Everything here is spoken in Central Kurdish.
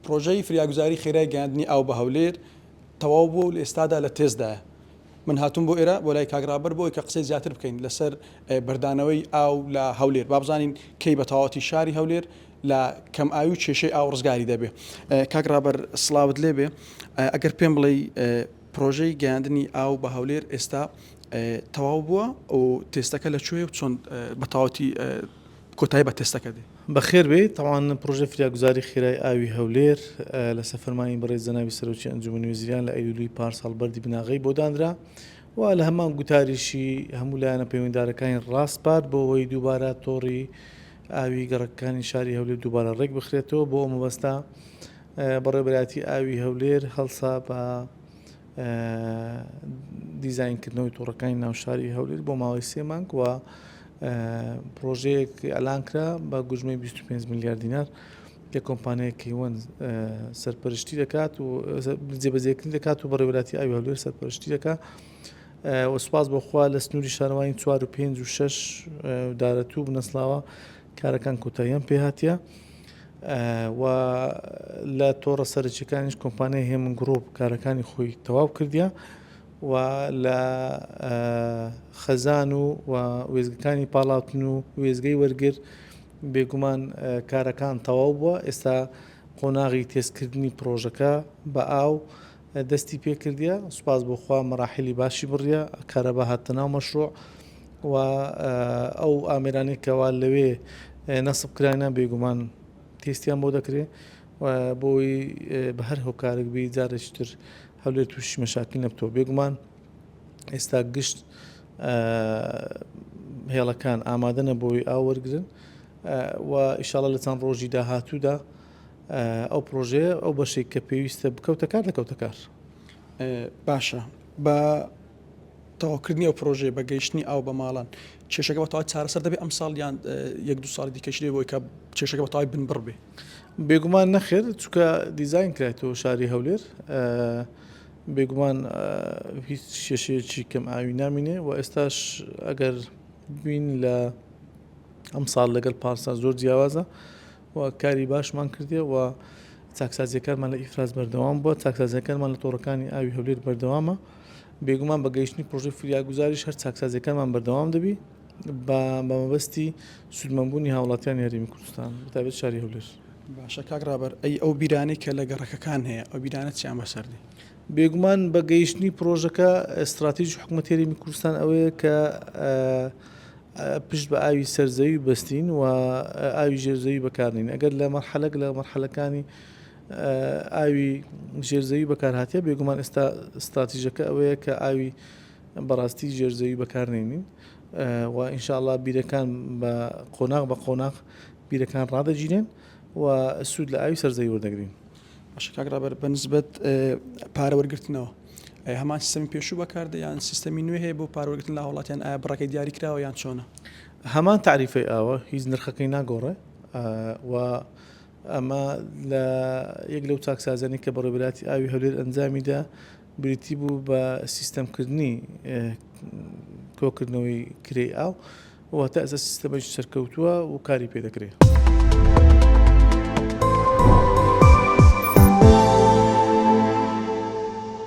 پرۆژەی فریاگوزاری خێرای گەیاندنی ئاو بە هەولێر تەواو بوو لە ئێستادا لە تێزدایە. من هاتووم بۆ ئێرە بۆ لای کاگرابەر بۆی کە قسەی زیاتر بکەین لەسەر بەردانەوەی ئاو لە هەولێر با بزانین کەی بە تەواوەتی شاری هەولێر لە کەم ئاوی و کێشەی ئاو ڕزگاری دەبێ. کاگرابەر سڵاوت لێبێ ئەگەر پێم بڵێ پرۆژەی گەیاندنی ئاو بە هەولێر ئێستا تەواو بووە و تێستەکە لەکوێ و چۆن بە تەواوەتی کۆتایی بە تێستەکە دێ. بەخێر بێت تاوان پرۆژە فریاگوزاری خێرای ئاوی هەولێر لە سەفەرمانی بەڕێز جەنابی سەرۆکی ئەنجومەنی وەزیران لە ئەیلولی پارساڵ بەردی بناغی بۆ دانرا و لە هەمان گوتاریشی هەموو لایەنە پەیوەنددارەکانی ڕاستپات بۆ ئەوەی دووبارە تۆڕی ئاوی گەڕەکەکانی شاری هەولێر دووبارە ڕێک بخرێتەوە بۆ ئەو مەبەستا بەڕێوەبەرایەتی ئاوی هەولێر هەڵسا بە دیزاینکردنەوەی تۆڕەکانی ناوشاری هەولێر بۆ ماوەی 3 مانگ و پرۆژەیەک ئەلانکرا بە گوژمەی 25 میلیارد دینار کە کۆمپانیایەکی وەن سەرپەرشتی دەکات و جێبەجێکردن دەکات و بەڕێوەبەرایەتی ئاوی هەولێر سەرپەرشتی دەکات و سوپاس بۆخوا لە سنووری شارەوانی 4 و 5 و 6 دارەتوو بنەسڵاوە کارەکان کۆتاییان پێهاتیە و لە تۆڕە سەرچیەکانیش کۆمپانیای هێمن گڕۆپ کارەکانی خۆی تەواو کردیە و لە خەزان و وێزگەکانی پاڵاوتن و وێزگەی وەرگر بێگومان کارەکان تەواو بووە. ئێستا قۆناغی تێزکردنی پرۆژەکە بە ئاو دەستی پێکردیە سوپاس بۆخوا مەراحلی باشی بڕیە کارەبا هاتە ناو مەشروع و ئەو ئامێرانەی کەوا لەوێ نەسب کرایانە بێگومان تێستیان بۆ دەکرێت بۆی بە هەر هۆکارێک بی جارێکی تر هەولێر تووشی مەشاکل نەبتەوە. بێگومان ئێستا گشت هێڵەکان ئامادەنە بۆی ئاو وەرگرن و ئیشاڵە لە چەند ڕۆژی داهاتوودا ئەو پرۆژەیە ئەو بەشێک کە پێویستە بکەوتە کار دەکەوتە کار. باشە بە تەواوکردنی ئەو پرۆژێ بە گەیشتنی ئاو بە ماڵان کێشەکە بە تەواوی چارەسەر دەبێت ئەم ساڵ یان 1-2 ساڵی دیکەش دێ بۆی کە کێشەکە بە تەواوی بنبڕ بێ. بێگومان نەخێر چونکە دیزاین کرایەوە شاری هەولێر بێگومان هیچ کێشەیەکی کەم ئاوی نامینێ و ئێستاش ئەگەر بین لە ئەم ساڵ لەگەڵ پارسا زۆر جیاوازە و کاری باشمان کردێ و چاکسازیەکانمان لە ئیفراز بەردەوام بووە چاکسازیەکانمان لە تۆڕەکانی ئاوی هەولێر بەردەوامە بێگومان بە گەیشتنی پرۆژەی فریاگوزاریش هەر چاکسازیەکانمان بەردەوام دەبی بە مەبەستی سودمەندبوونی هاوڵاتیانی هەرێمی کوردستان بەتایبەت شاری هەولێر. باشە کاگرابەر ئەو بیرانەی کە لە گەڕەکەکان هەیە ئەو بیرانە چیان بەسەردی؟ بێگومان بە گەیشتنی پرۆژەکە استراتیژی حکوومەتی هەرێمی کوردستان ئەوەیە کە پشت بە ئاوی سەرزەوی بەستین و ئاوی ژێرزەوی بەکارنین. ئەگەر لە مەرحەلەکانی ئاوی ژێرزەوی بەکارهاتیە بێگومان ئێستا استراتیژەکە ئەوەیە کە ئاوی بەڕاستی ژێرزەوی بەکارنێنین و ئینشاءڵڵا بیرەکان بە قۆناغ بیرەکان ڕادەگیرێن و سوود لە ئاوی سەرزەوی وەردەگرین. باشە کاگرابەر بەنسبەت پارەوەرگرتنەوە هەمان سیستەمی پێشوو بەکاردە یان سیستەمی نوێ هەیە بۆ پارەوەرگرتن لە هاوڵاتیان ئایا بڕەکەی دیاری کراوە یان چۆنە؟ هەمان تعریفەی ئاوە هیچ نرخەکەی ناگۆڕێ و ئەمە لە یەک لەو چاکسازانی کە بەڕێوەبەرایەتی ئاوی هەولێر ئەنجامیدا بریتی بوو بە سیستەمکردنی کۆکردنەوەی کرێی ئاو و تا ئێستا سیستەمەی سەرکەوتووە و کاری پێ دەکرێت.